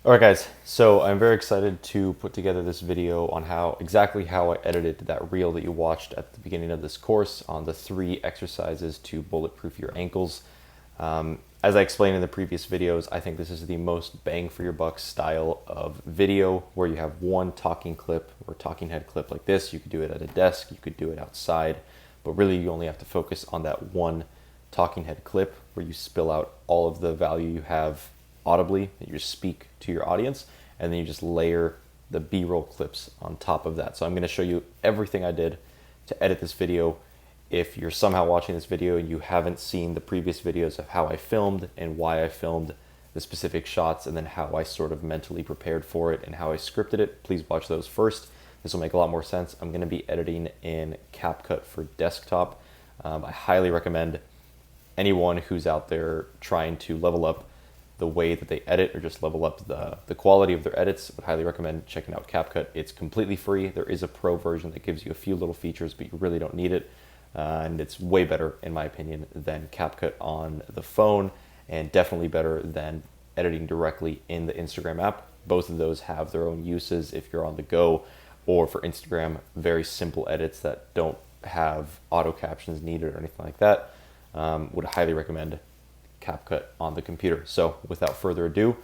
All right, guys, so I'm very excited to put together this video on exactly how I edited that reel that you watched at the beginning of this course on the 3 exercises to bulletproof your ankles. As I explained in the previous videos, I think this is the most bang for your buck style of video where you have one talking clip or talking head clip like this. You could do it at a desk, you could do it outside, but really you only have to focus on that one talking head clip where you spill out all of the value you have audibly, that you speak to your audience, and then you just layer the B-roll clips on top of that. So I'm going to show you everything I did to edit this video. If you're somehow watching this video and you haven't seen the previous videos of how I filmed and why I filmed the specific shots and then how I sort of mentally prepared for it and how I scripted it, please watch those first. This will make a lot more sense. I'm going to be editing in CapCut for desktop. I highly recommend anyone who's out there trying to level up the way that they edit or just level up the quality of their edits, would highly recommend checking out CapCut. It's completely free. There is a pro version that gives you a few little features, but you really don't need it. And it's way better, in my opinion, than CapCut on the phone, and definitely better than editing directly in the Instagram app. Both of those have their own uses if you're on the go, or for Instagram, very simple edits that don't have auto captions needed or anything like that. Would highly recommend CapCut on the computer. So without further ado,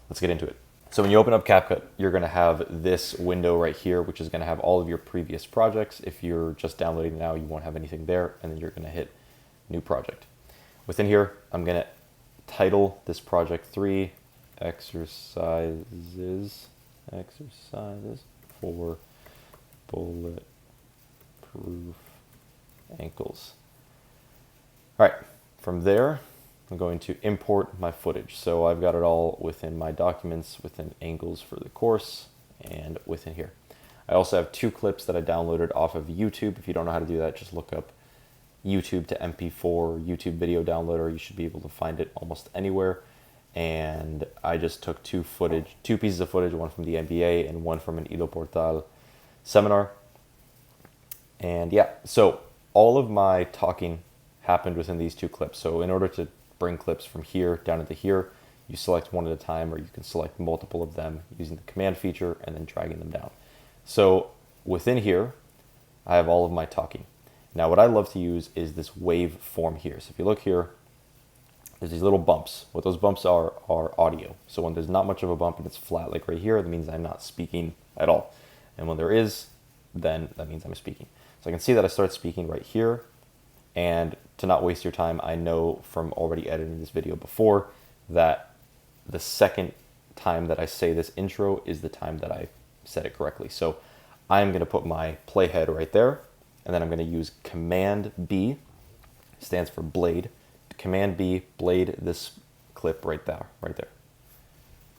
let's get into it. So when you open up CapCut, you're going to have this window right here, which is going to have all of your previous projects. If you're just downloading now, you won't have anything there, and then you're going to hit new project. Within here, I'm going to title this project 3 exercises for bulletproof ankles. All right, from there, I'm going to import my footage. So I've got it all within my documents, within angles for the course, and within here. I also have 2 clips that I downloaded off of YouTube. If you don't know how to do that, just look up YouTube to MP4 YouTube video downloader. You should be able to find it almost anywhere. And I just took 2 pieces of footage, one from the NBA and one from an Ilo Portal seminar. And yeah, so all of my talking happened within these 2 clips. So in order to bring clips from here down into here, you select one at a time, or you can select multiple of them using the command feature and then dragging them down. So within here, I have all of my talking. Now what I love to use is this wave form here. So if you look here, there's these little bumps. What those bumps are audio. So when there's not much of a bump and it's flat like right here, that means I'm not speaking at all. And when there is, then that means I'm speaking. So I can see that I start speaking right here. And to not waste your time, I know from already editing this video before that the second time that I say this intro is the time that I said it correctly. So I'm going to put my playhead right there, and then I'm going to use Command B, stands for blade. Command B, blade this clip right there.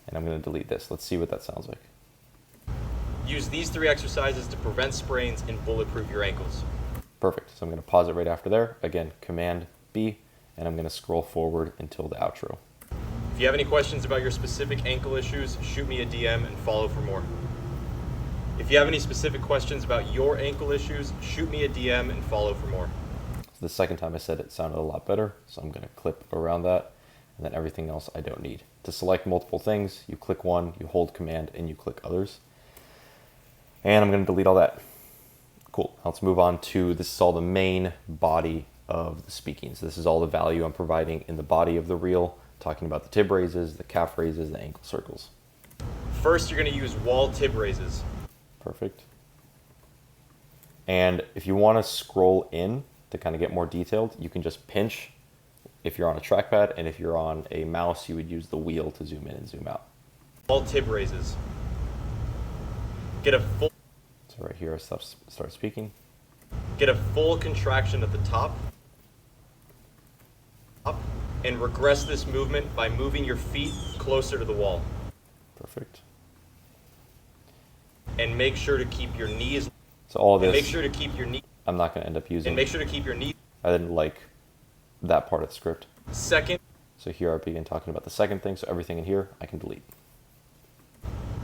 And I'm going to delete this. Let's see what that sounds like. Use these 3 exercises to prevent sprains and bulletproof your ankles. Perfect. So I'm going to pause it right after there. Again, Command B, and I'm going to scroll forward until the outro. If you have any questions about your specific ankle issues, shoot me a DM and follow for more. If you have any specific questions about your ankle issues, shoot me a DM and follow for more. So the second time I said it sounded a lot better, so I'm going to clip around that, and then everything else I don't need. To select multiple things, you click one, you hold Command, and you click others. And I'm going to delete all that. Cool. Let's move on to, this is all the main body of the speaking. So this is all the value I'm providing in the body of the reel, talking about the tib raises, the calf raises, the ankle circles. First, you're going to use wall tib raises. Perfect. And if you want to scroll in to kind of get more detailed, you can just pinch if you're on a trackpad, and if you're on a mouse, you would use the wheel to zoom in and zoom out. Wall tib raises. Get a full So right here, I start speaking. Get a full contraction at the top. Up, and regress this movement by moving your feet closer to the wall. Perfect. And make sure to keep your knees. So all of this, make sure to keep your knee. I'm not going to end up using. And make sure to keep your knee. I didn't like that part of the script. Second. So here I begin talking about the second thing. So everything in here I can delete.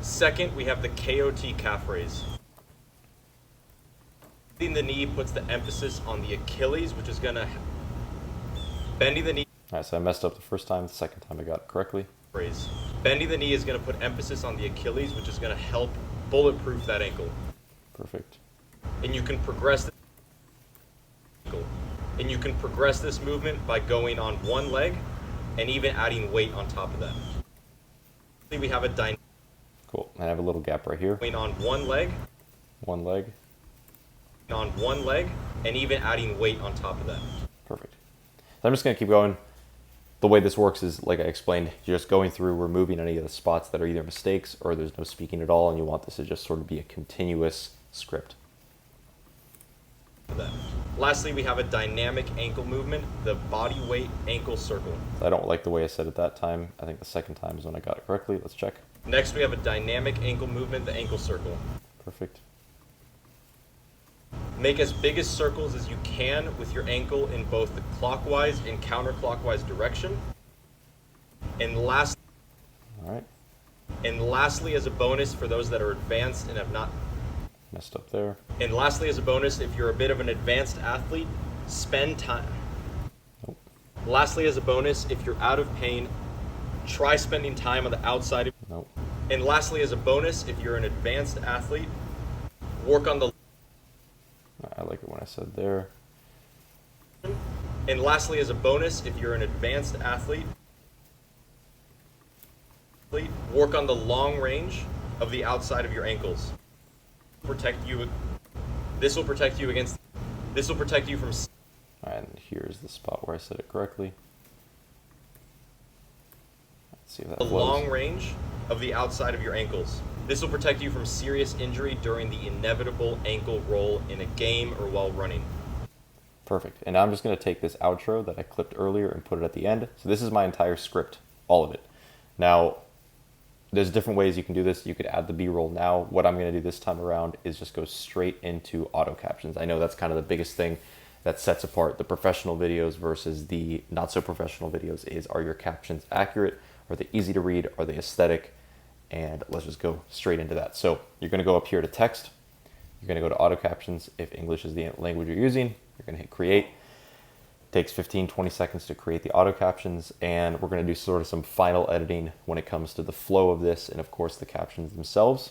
Second, we have the KOT calf raise. Bending the knee puts the emphasis on the Achilles, which is gonna bending the knee. All right, so I messed up the first time. The second time I got it correctly. Raise. Bending the knee is going to put emphasis on the Achilles, which is going to help bulletproof that ankle. Perfect. And you can progress this movement by going on one leg and even adding weight on top of that. We have a dynamic. Cool. And I have a little gap right here. Going on one leg, One leg. and even adding weight on top of that. Perfect. So I'm just going to keep going. The way this works is, like I explained, you're just going through, removing any of the spots that are either mistakes or there's no speaking at all, and you want this to just sort of be a continuous script. Lastly, we have a dynamic ankle movement, the body weight ankle circle. I don't like the way I said it that time. I think the second time is when I got it correctly. Let's check. Next, we have a dynamic ankle movement, the ankle circle. Perfect. Make as big as circles as you can with your ankle in both the clockwise and counterclockwise direction. And lastly, as a bonus for those that are advanced and have not Messed up there. And lastly, as a bonus, if you're a bit of an advanced athlete, spend time. Nope. Lastly, as a bonus, if you're out of pain, try spending time on the outside of. Nope. And lastly, as a bonus, if you're an advanced athlete, work on the. I like it when I said there. And lastly, as a bonus, if you're an advanced athlete, work on the long range of the outside of your ankles. This will protect you from. And here's the spot where I said it correctly. Let's see if that The flows. long range of the outside of your ankles. This will protect you from serious injury during the inevitable ankle roll in a game or while running. Perfect. And now I'm just going to take this outro that I clipped earlier and put it at the end. So this is my entire script, all of it. Now, there's different ways you can do this. You could add the B-roll now. What I'm going to do this time around is just go straight into auto captions. I know that's kind of the biggest thing that sets apart the professional videos versus the not so professional videos is, are your captions accurate? Are they easy to read? Are they aesthetic? And let's just go straight into that. So you're going to go up here to text. You're going to go to auto captions. If English is the language you're using, you're going to hit create. Takes 15-20 seconds to create the auto captions, and we're going to do sort of some final editing when it comes to the flow of this and of course the captions themselves.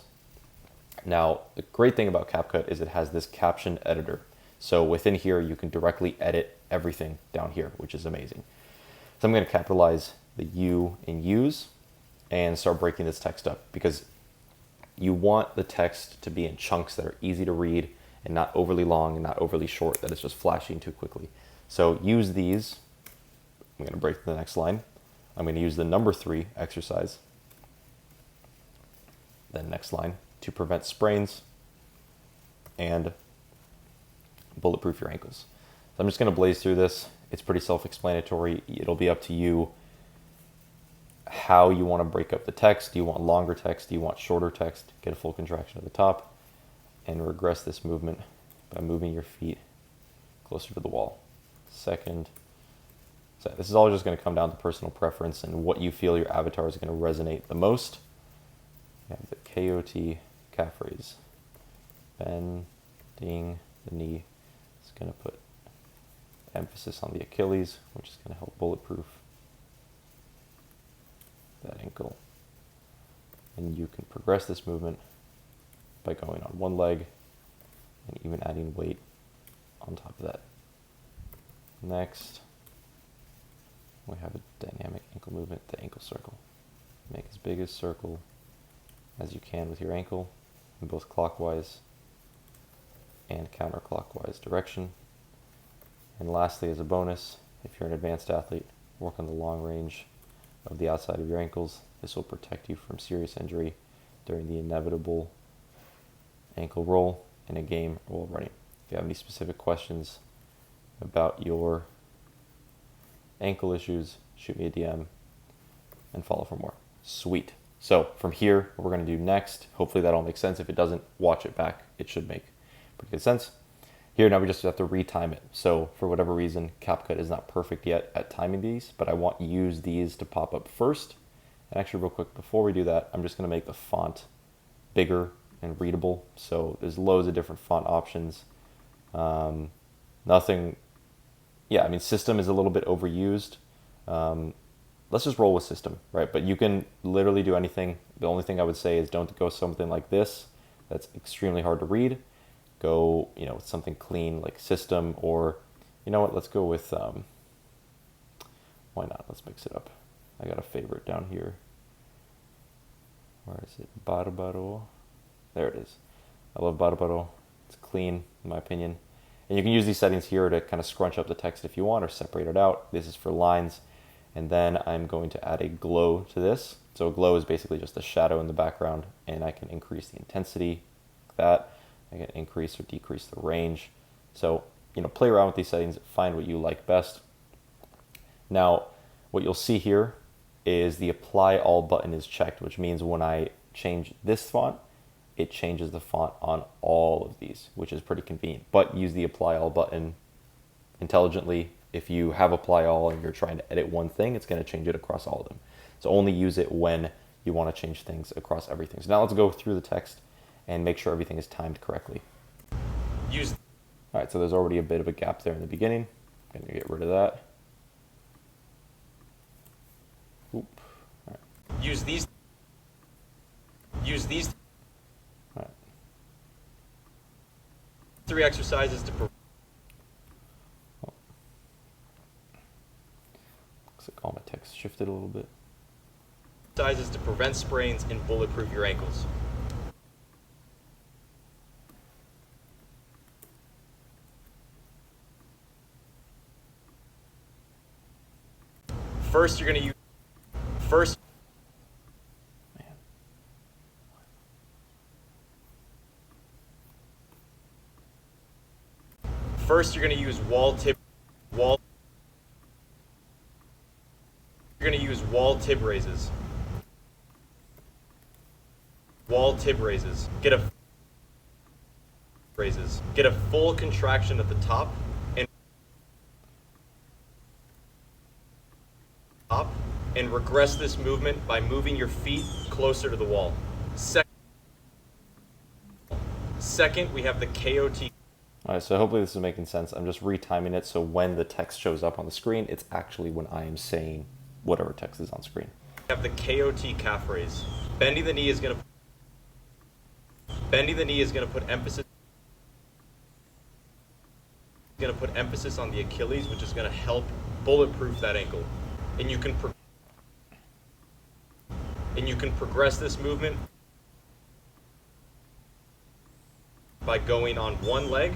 Now, the great thing about CapCut is it has this caption editor. So within here you can directly edit everything down here, which is amazing. So I'm going to capitalize the U in use and start breaking this text up, because you want the text to be in chunks that are easy to read and not overly long and not overly short that it's just flashing too quickly. So use these. I'm going to break to the next line. I'm going to use the number 3 exercise. Then next line, to prevent sprains and bulletproof your ankles. So I'm just going to blaze through this. It's pretty self-explanatory. It'll be up to you how you want to break up the text. Do you want longer text? Do you want shorter text? Get a full contraction at the top and regress this movement by moving your feet closer to the wall. Second. So this is all just going to come down to personal preference and what you feel your avatar is going to resonate the most. You have the KOT calf raise. Bending the knee is going to put emphasis on the Achilles, which is going to help bulletproof that ankle. And you can progress this movement by going on one leg and even adding weight on top of that. Next, we have a dynamic ankle movement, the ankle circle. Make as big a circle as you can with your ankle in both clockwise and counterclockwise direction. And lastly, as a bonus, if you're an advanced athlete, work on the long range of the outside of your ankles. This will protect you from serious injury during the inevitable ankle roll in a game or while running. If you have any specific questions about your ankle issues, shoot me a DM and follow for more. Sweet. So from here, what we're going to do next, hopefully that all makes sense. If it doesn't, watch it back. It should make pretty good sense. Here now we just have to retime it. So for whatever reason, CapCut is not perfect yet at timing these, but I want use these to pop up first. And actually real quick, before we do that, I'm just going to make the font bigger and readable. So there's loads of different font options. Nothing, yeah, I mean, system is a little bit overused. let's just roll with system, right? But you can literally do anything. The only thing I would say is don't go something like this. That's extremely hard to read. Go, with something clean like system, or you know what? Let's go with, why not? Let's mix it up. I got a favorite down here. Where is it? Barbaro. There it is. I love Barbaro. It's clean, in my opinion. And you can use these settings here to kind of scrunch up the text if you want, or separate it out. This is for lines. And then I'm going to add a glow to this. So a glow is basically just a shadow in the background, and I can increase the intensity like that. I can increase or decrease the range. So, play around with these settings, find what you like best. Now, what you'll see here is the apply all button is checked, which means when I change this font, it changes the font on all of these, which is pretty convenient. But use the apply all button intelligently. If you have apply all and you're trying to edit one thing, it's going to change it across all of them. So only use it when you want to change things across everything. So now let's go through the text and make sure everything is timed correctly. All right, so there's already a bit of a gap there in the beginning. I'm going to get rid of that. Oop. All right. Use these. All right. 3 exercises to. Looks like all my text shifted a little bit. Exercises to prevent sprains and bulletproof your ankles. First, you're going to use. First. Man. First, you're going to use wall tib raises. Wall tib raises. Get a full contraction at the top and regress this movement by moving your feet closer to the wall. Second, we have the KOT. All right, so hopefully this is making sense. I'm just retiming it so when the text shows up on the screen, it's actually when I am saying whatever text is on screen. We have the KOT calf raise. Bending the knee is going to put emphasis on the Achilles, which is going to help bulletproof that ankle. And you can progress this movement by going on one leg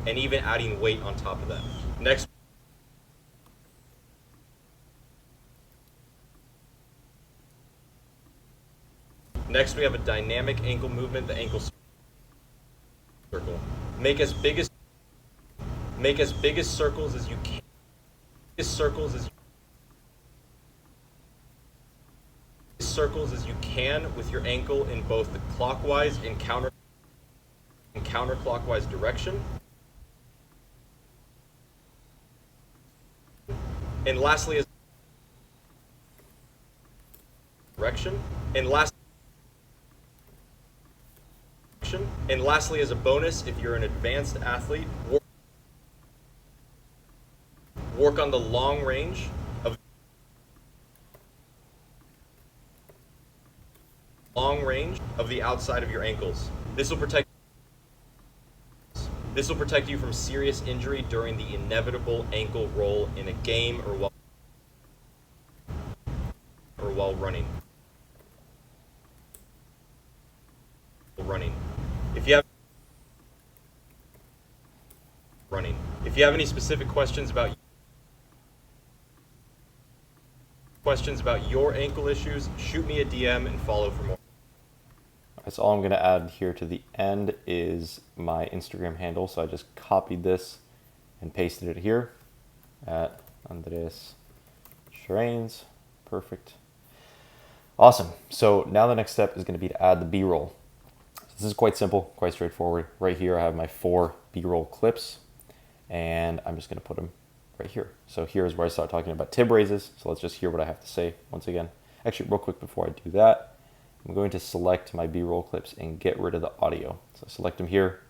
and even adding weight on top of that. Next we have a dynamic ankle movement, the ankle circle. Make as big as circles as you can. Circles as you can with your ankle in both the clockwise and counterclockwise direction. And lastly as a bonus, if you're an advanced athlete, work on the long range of the outside of your ankles. This will protect you from serious injury during the inevitable ankle roll in a game or while running. If you have any specific questions about your ankle issues, shoot me a DM and follow for more. That's all I'm going to add here to the end is my Instagram handle. So I just copied this and pasted it here at Andres Schreins. Perfect. Awesome. So now the next step is going to be to add the B-roll. This is quite simple, quite straightforward. Right here I have my 4 B-roll clips, and I'm just going to put them right here. So here's where I start talking about tib raises. So let's just hear what I have to say once again. Actually, real quick before I do that, I'm going to select my B-roll clips and get rid of the audio. So select them here,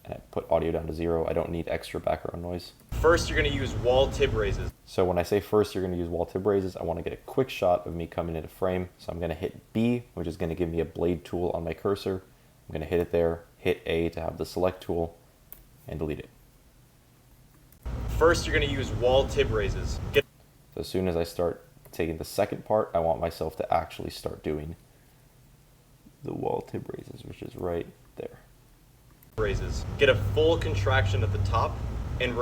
and I put audio down to 0. I don't need extra background noise. First, you're going to use wall tib raises. So when I say first you're going to use wall tib raises, I want to get a quick shot of me coming into frame. So I'm going to hit B, which is going to give me a blade tool on my cursor. I'm going to hit it there, hit A to have the select tool, and delete it. First, you're going to use wall tib raises. So as soon as I start taking the second part, I want myself to actually start doing the wall tib raises, which is right there. Raises. Get a full contraction at the top and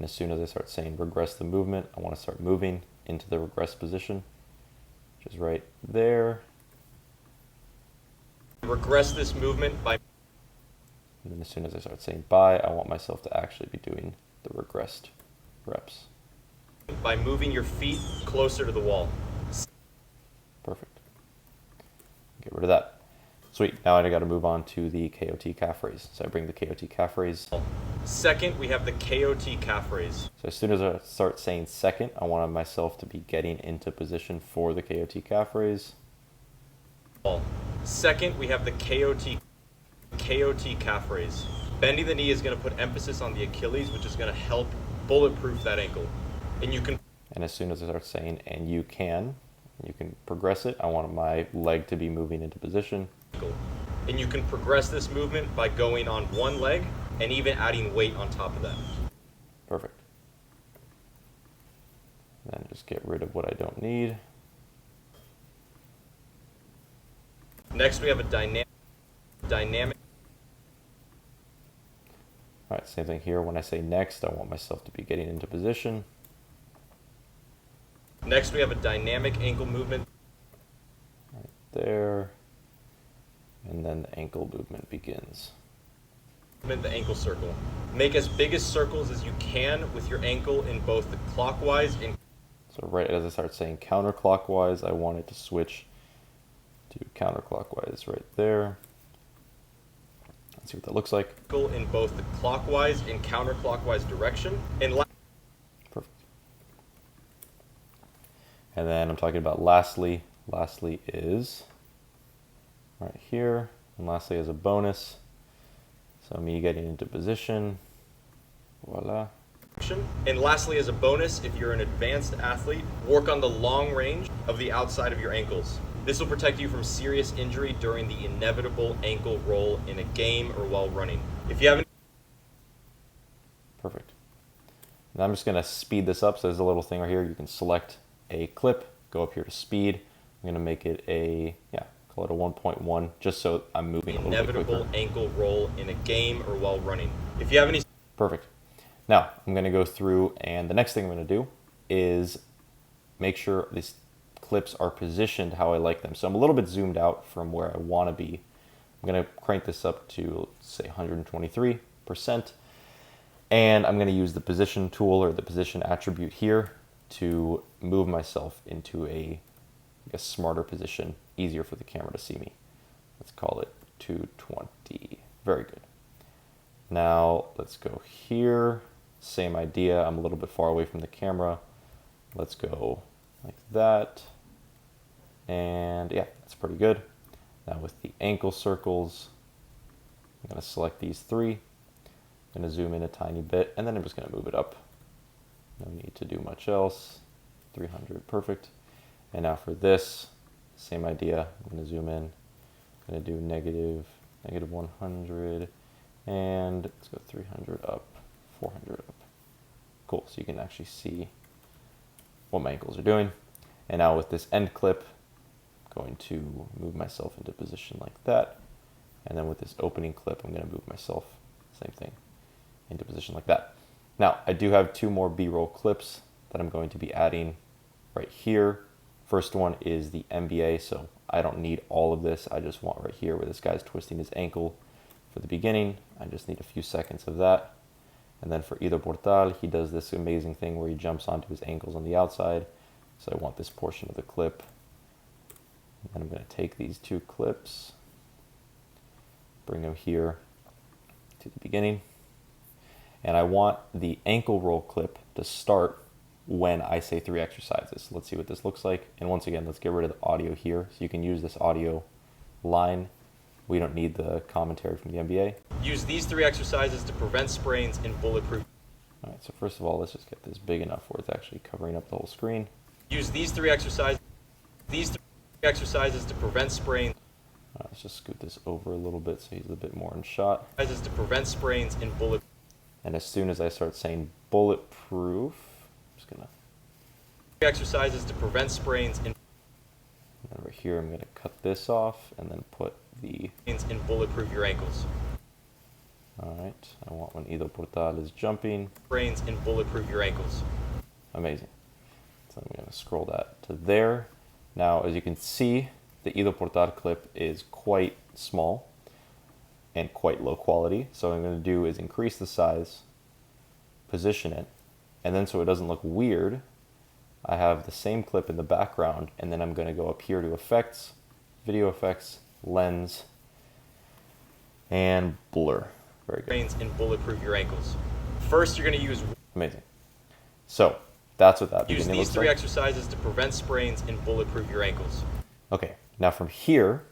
as soon as I start saying regress the movement, I want to start moving into the regress position, which is right there. Regress this movement by... And then as soon as I start saying bye, I want myself to actually be doing the regressed reps. By moving your feet closer to the wall. Perfect. Get rid of that. Sweet. Now I got to move on to the KOT calf raise. So I bring the KOT calf raise. Second, we have the KOT calf raise. So as soon as I start saying second, I want myself to be getting into position for the KOT calf raise. Second, we have the KOT calf raise. Bending the knee is going to put emphasis on the Achilles, which is going to help bulletproof that ankle. And you can... And as soon as I start saying, and you can progress it, I want my leg to be moving into position. And you can progress this movement by going on one leg and even adding weight on top of that. Perfect. Then just get rid of what I don't need. Next, we have a dynamic. All right, same thing here. When I say next, I want myself to be getting into position. Next, we have a dynamic ankle movement. Right there. And then the ankle movement begins. The ankle circle. Make as big as circles as you can with your ankle in both the clockwise and... So right as I start saying counterclockwise, I want it to switch to counterclockwise right there. Let's see what that looks like. In both the clockwise and counterclockwise direction. And perfect. And then I'm talking about lastly. Lastly is right here. And lastly as a bonus. So me getting into position. Voila. And lastly, as a bonus, if you're an advanced athlete, work on the long range of the outside of your ankles. This will protect you from serious injury during the inevitable ankle roll in a game or while running. If you haven't... Perfect. And I'm just going to speed this up. So there's a little thing right here. You can select a clip, go up here to speed. I'm going to make it a, call it a 1.1, just so I'm moving a little bit quicker. Inevitable ankle roll in a game or while running. If you have any... Perfect. Now, I'm going to go through, and the next thing I'm going to do is make sure these clips are positioned how I like them. So I'm a little bit zoomed out from where I want to be. I'm going to crank this up to, say, 123%. And I'm going to use the position tool or the position attribute here to move myself into a smarter position, easier for the camera to see me. Let's call it 220. Very good. Now, let's go here. Same idea. I'm a little bit far away from the camera. Let's go like that. And yeah, that's pretty good. Now with the ankle circles, I'm going to select these three. I'm going to zoom in a tiny bit, and then I'm just going to move it up. No need to do much else. 300, perfect. And now for this, same idea. I'm going to zoom in. I'm going to do negative 100. And let's go 300 up, 400 up. Cool, so you can actually see what my ankles are doing. And now with this end clip, I'm going to move myself into position like that. And then with this opening clip, I'm going to move myself, same thing, into position like that. Now, I do have two more B-roll clips that I'm going to be adding right here. First one is the NBA, so I don't need all of this. I just want right here where this guy's twisting his ankle. For the beginning, I just need a few seconds of that. And then for Ido Portal, he does this amazing thing where he jumps onto his ankles on the outside. So I want this portion of the clip. And then I'm going to take these two clips, bring them here to the beginning. And I want the ankle roll clip to start when I say 3 exercises. So let's see what this looks like. And once again, let's get rid of the audio here. So you can use this audio line We don't need the commentary from the NBA. Use these 3 exercises to prevent sprains in bulletproof. All right, so first of all, let's just get this big enough where it's actually covering up the whole screen. Use these 3 exercises. These 3 exercises to prevent sprains. Let's just scoot this over a little bit so he's a bit more in shot. Exercises to prevent sprains in bullet. And as soon as I start saying bulletproof, I'm just gonna. Exercises to prevent sprains in. And over here, I'm gonna cut this off and then put the. In bulletproof your ankles. All right, I want when Ido Portal is jumping. Sprains in bulletproof your ankles. Amazing. So I'm gonna scroll that to there. Now, as you can see, the Ido Portal clip is quite small and quite low quality. So what I'm going to do is increase the size, position it, and then so it doesn't look weird, I have the same clip in the background, and then I'm going to go up here to effects, video effects, lens, and blur. Very good. Sprains in bulletproof your ankles. First, you're going to use. Amazing. So that's what that Use beginning these looks 3 like. exercises to prevent sprains in bulletproof your ankles. Okay, now from here,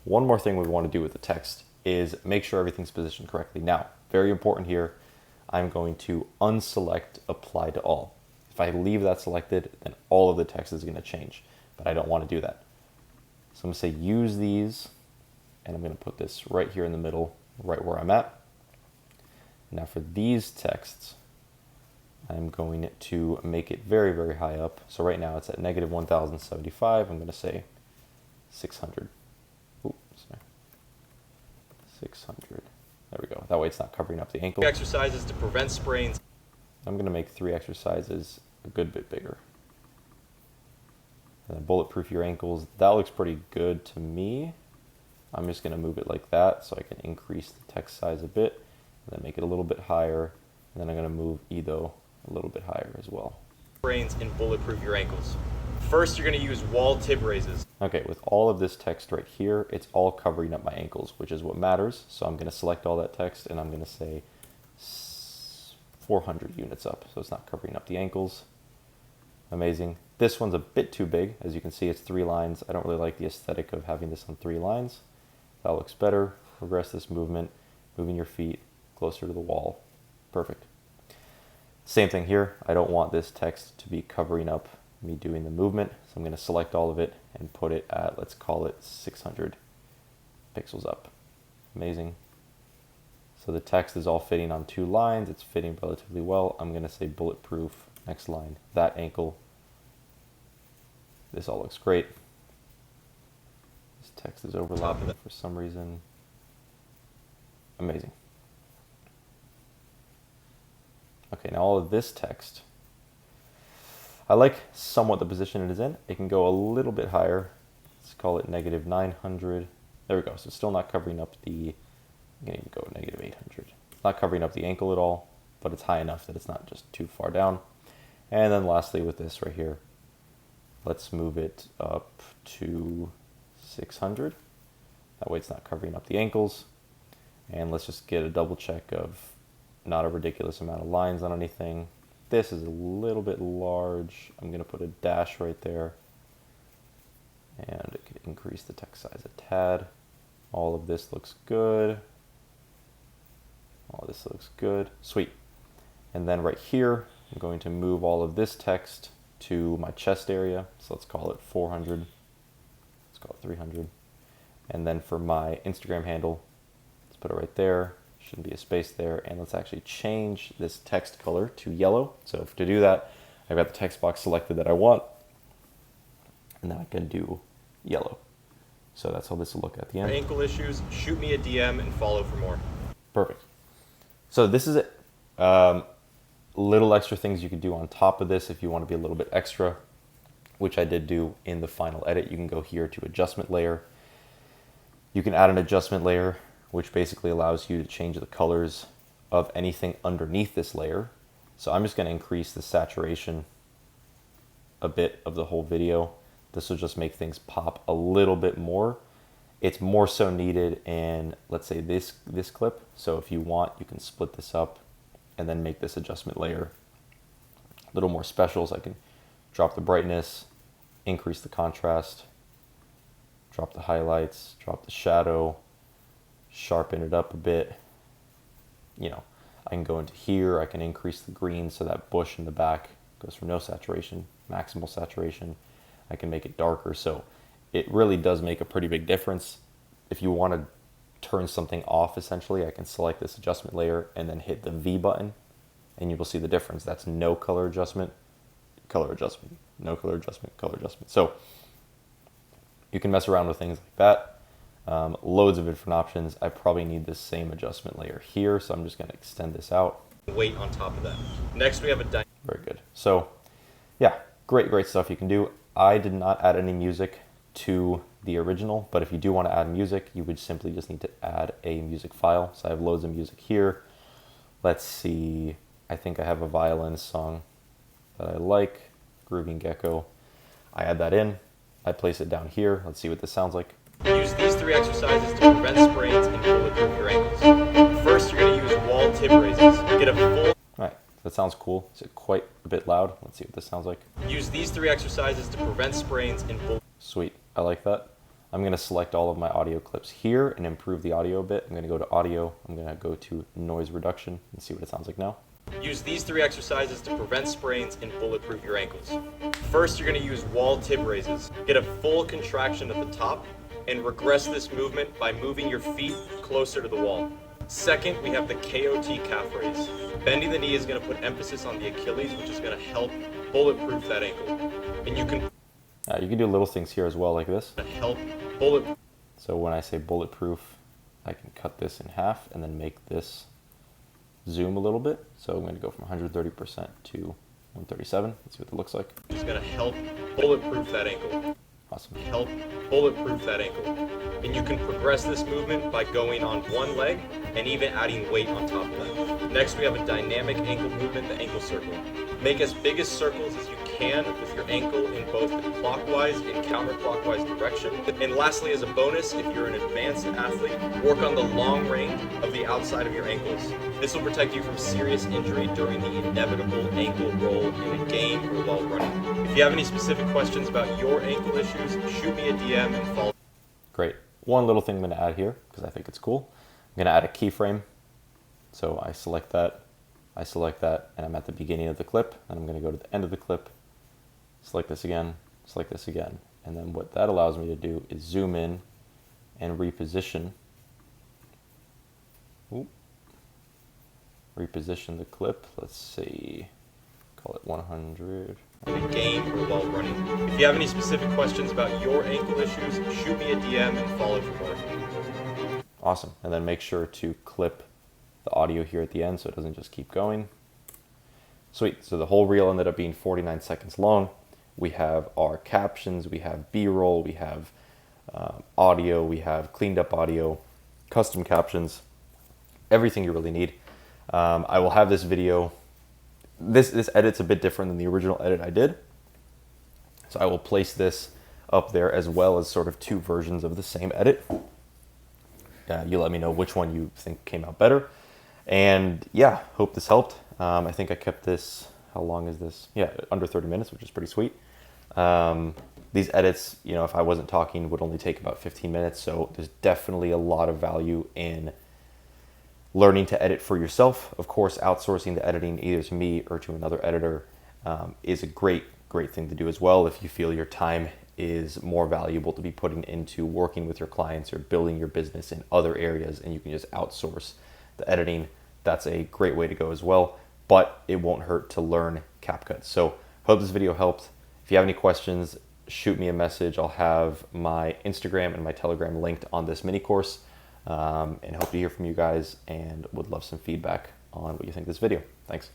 one more thing we want to do with the text is make sure everything's positioned correctly. Now, very important here, I'm going to unselect apply to all. If I leave that selected, then all of the text is going to change, but I don't want to do that. So I'm going to say use these, and I'm going to put this right here in the middle, right where I'm at. Now for these texts, I'm going to make it very, very high up. So right now it's at negative 1075. I'm going to say 600. Oops, sorry. 600. There we go. That way it's not covering up the ankle. Exercises to prevent sprains. I'm going to make 3 exercises a good bit bigger. And then bulletproof your ankles. That looks pretty good to me. I'm just going to move it like that so I can increase the text size a bit, and then make it a little bit higher. And then I'm going to move Ido a little bit higher as well. Sprains in bulletproof your ankles. First, you're going to use wall tib raises. Okay, with all of this text right here, it's all covering up my ankles, which is what matters. So I'm going to select all that text, and I'm going to say 400 units up. So it's not covering up the ankles. Amazing. This one's a bit too big. As you can see, it's 3 lines. I don't really like the aesthetic of having this on 3 lines. That looks better. Progress this movement, moving your feet closer to the wall. Perfect. Same thing here. I don't want this text to be covering up me doing the movement. So I'm going to select all of it and put it at, let's call it 600 pixels up. Amazing. So the text is all fitting on 2 lines. It's fitting relatively well. I'm going to say bulletproof, next line, that ankle. This all looks great. This text is overlapping for some reason. Amazing. Okay, now all of this text, I like somewhat the position it is in. It can go a little bit higher. Let's call it negative 900. There we go. So it's still not covering up the, I'm going to go negative 800. It's not covering up the ankle at all, but it's high enough that it's not just too far down. And then lastly with this right here, let's move it up to 600. That way it's not covering up the ankles. And let's just get a double check of not a ridiculous amount of lines on anything. This is a little bit large. I'm going to put a dash right there. And it could increase the text size a tad. All of this looks good. All of this looks good. Sweet. And then right here, I'm going to move all of this text to my chest area. So let's call it 400. Let's call it 300. And then for my Instagram handle, let's put it right there. Shouldn't be a space there. And let's actually change this text color to yellow. So to do that, I've got the text box selected that I want. And then I can do yellow. So that's how this will look at the end. For ankle issues, shoot me a DM and follow for more. Perfect. So this is it. Little extra things you could do on top of this if you want to be a little bit extra, which I did do in the final edit. You can go here to adjustment layer. You can add an adjustment layer, which basically allows you to change the colors of anything underneath this layer. So I'm just going to increase the saturation a bit of the whole video. This will just make things pop a little bit more. It's more so needed in, let's say, this clip. So if you want, you can split this up and then make this adjustment layer a little more special. So I can drop the brightness, increase the contrast, drop the highlights, drop the shadow, sharpen it up a bit. You know, I can go into here, I can increase the green so that bush in the back goes from no saturation, maximal saturation. I can make it darker, so it really does make a pretty big difference. If you want to turn something off, essentially, I can select this adjustment layer and then hit the V button, and you will see the difference. That's no color adjustment, no color adjustment, color adjustment. So you can mess around with things like that. Loads of different options. I probably need this same adjustment layer here, so I'm just going to extend this out. Weight on top of that. Next, we have a very good. So yeah, great stuff you can do. I did not add any music to the original, but if you do want to add music, you would simply just need to add a music file. So I have loads of music here. Let's see, I think I have a violin song that I like, Grooving Gecko. I add that in, I place it down here. Let's see what this sounds like. Use these 3 exercises to prevent sprains and bulletproof your ankles. First, you're going to use wall tip raises. Get a full... All right, that sounds cool. It's quite a bit loud. Let's see what this sounds like. Use these 3 exercises to prevent sprains and Sweet, I like that. I'm going to select all of my audio clips here and improve the audio a bit. I'm going to go to audio. I'm going to go to noise reduction and see what it sounds like now. Use these 3 exercises to prevent sprains and bulletproof your ankles. First, you're going to use wall tip raises. Get a full contraction at the top and regress this movement by moving your feet closer to the wall. Second, we have the KOT calf raise. Bending the knee is going to put emphasis on the Achilles, which is going to help bulletproof that ankle. And you can do little things here as well, like this. Help bullet. So when I say bulletproof, I can cut this in half and then make this zoom a little bit. So I'm going to go from 130% to 137. Let's see what it looks like. It's going to help bulletproof that ankle. Awesome. Help bulletproof that ankle. And you can progress this movement by going on one leg and even adding weight on top of that. Next, we have a dynamic ankle movement, the ankle circle. Make as big as circles as you can with your ankle in both the clockwise and counterclockwise direction. And lastly, as a bonus, if you're an advanced athlete, work on the long range of the outside of your ankles. This will protect you from serious injury during the inevitable ankle roll in a game or while running. If you have any specific questions about your ankle issues, shoot me a DM and follow. Great. One little thing I'm going to add here, because I think it's cool. I'm going to add a keyframe. So I select that, and I'm at the beginning of the clip, and I'm going to go to the end of the clip, select this again, and then what that allows me to do is zoom in and reposition. Reposition the clip. Let's see, call it 100. In a game or while running. If you have any specific questions about your ankle issues, shoot me a DM and follow for more. Awesome. And then make sure to clip the audio here at the end so it doesn't just keep going. Sweet. So the whole reel ended up being 49 seconds long. We have our captions, we have B-roll, we have audio, we have cleaned up audio, custom captions, everything you really need. I will have this video. This edit's a bit different than the original edit I did. So I will place this up there as well as sort of 2 versions of the same edit. You let me know which one you think came out better. And yeah, hope this helped. I think I kept this, how long is this? Yeah, under 30 minutes, which is pretty sweet. These edits, you know, if I wasn't talking, would only take about 15 minutes. So there's definitely a lot of value in learning to edit for yourself. Of course, outsourcing the editing either to me or to another editor is a great thing to do as well if you feel your time is more valuable to be putting into working with your clients or building your business in other areas, and you can just outsource the editing. That's a great way to go as well, but it won't hurt to learn CapCut. So hope this video helped. If you have any questions, shoot me a message. I'll have my Instagram and my Telegram linked on this mini course. And hope to hear from you guys, and would love some feedback on what you think of this video. Thanks.